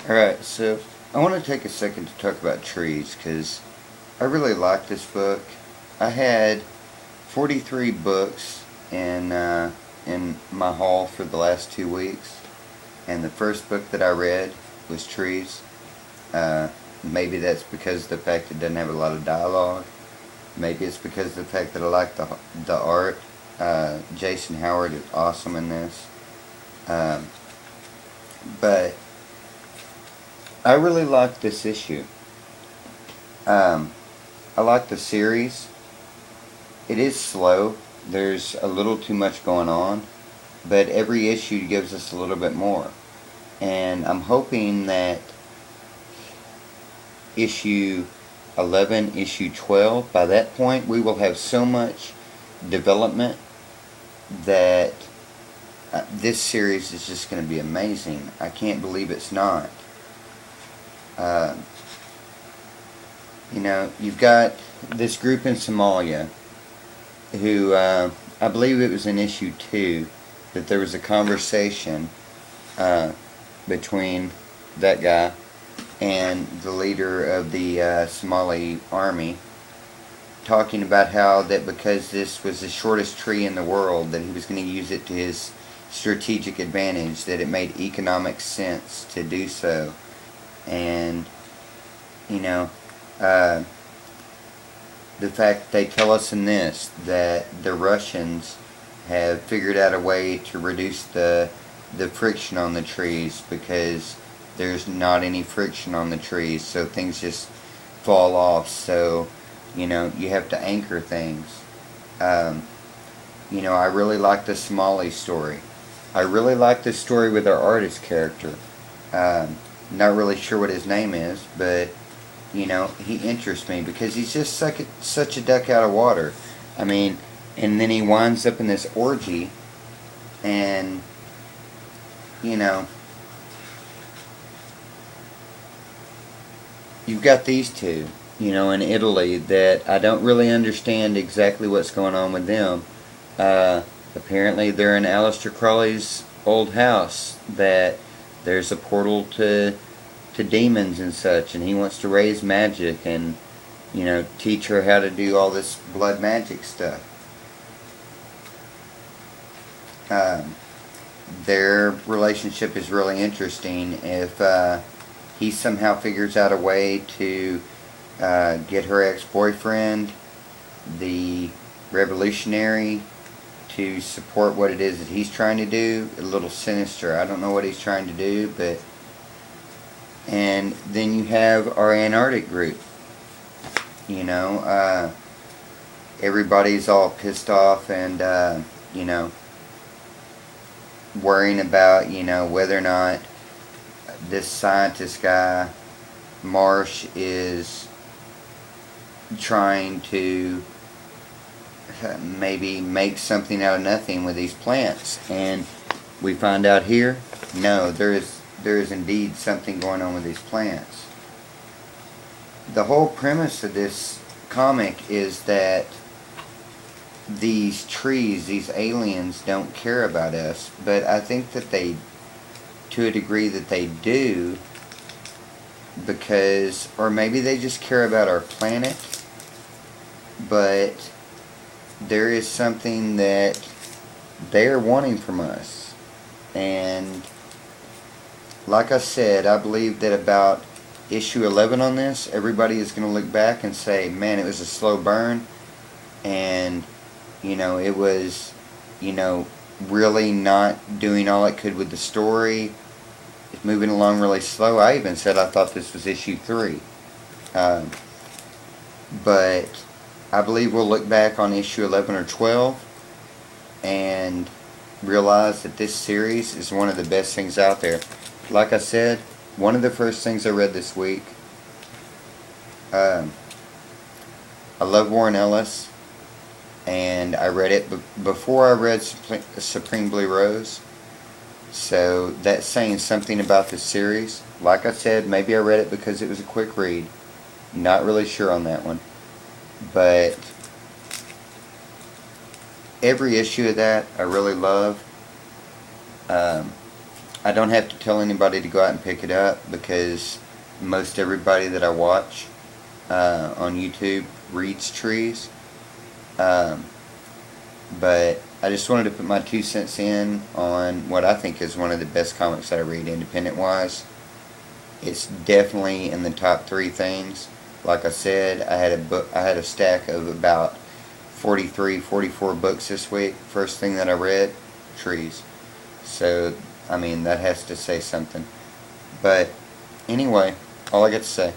Alright, so I want to take a second to talk about trees because I really like this book. I had 43 books in my haul for the last 2 weeks, and the first book that I read was Trees. Uh, Maybe that's because of the fact it doesn't have a lot of dialogue. Maybe it's because of the fact that I like the art. Jason Howard is awesome in this. Um, but I really like this issue. Um, I like the series. It is slow. There's a little too much going on, but every issue gives us a little bit more. And I'm hoping that issue 11, issue 12, by that point we will have so much development that this series is just going to be amazing. I can't believe it's not. Uh, you've got this group in Somalia who, I believe it was in issue 2, that there was a conversation uh, between that guy and the leader of the Somali army, talking about how that because this was the shortest tree in the world, that he was going to use it to his strategic advantage, that it made economic sense to do so. And, you know, uh, the fact they tell us in this that the Russians have figured out a way to reduce the friction on the trees because there's not any friction on the trees, so things just fall off. So, you have to anchor things. Um, I really like the Somali story. I really like this story with our artist character. Not really sure what his name is, but he interests me because he's just such a duck out of water. I mean, and then he winds up in this orgy, and you know, you've got these two, in Italy that I don't really understand exactly what's going on with them. Apparently, they're in Aleister Crowley's old house that there's a portal to demons and such, and he wants to raise magic and teach her how to do all this blood magic stuff. Um, their relationship is really interesting. If he somehow figures out a way to get her ex-boyfriend, the revolutionary, to support what it is that he's trying to do, a little sinister. I don't know what he's trying to do, but... And then you have our Antarctic group. Everybody's all pissed off and, worrying about, whether or not this scientist guy, Marsh, is trying to maybe make something out of nothing with these plants. And we find out here, no, there is indeed something going on with these plants. The whole premise of this comic is that these trees, these aliens, don't care about us, but I think that they, to a degree, that they do, because, or maybe they just care about our planet, but there is something that they're wanting from us. And like I said, I believe that about issue 11 on this, everybody is going to look back and say, man, it was a slow burn, and it was really not doing all it could with the story. It's moving along really slow. I even said I thought this was issue 3. But I believe we'll look back on issue 11 or 12 and realize that this series is one of the best things out there. Like I said, one of the first things I read this week, I love Warren Ellis, and I read it before I read Supreme Blue Rose, so that's saying something about this series. Like I said, maybe I read it because it was a quick read. Not really sure on that one. But every issue of that I really love. I don't have to tell anybody to go out and pick it up because most everybody that I watch on YouTube reads trees. Um, but I just wanted to put my 2 cents in on what I think is one of the best comics that I read independent wise. It's definitely in the top three things. Like I said, I had a stack of about 43, 44 books this week. First thing that I read, trees. So, I mean, that has to say something. But anyway, all I got to say.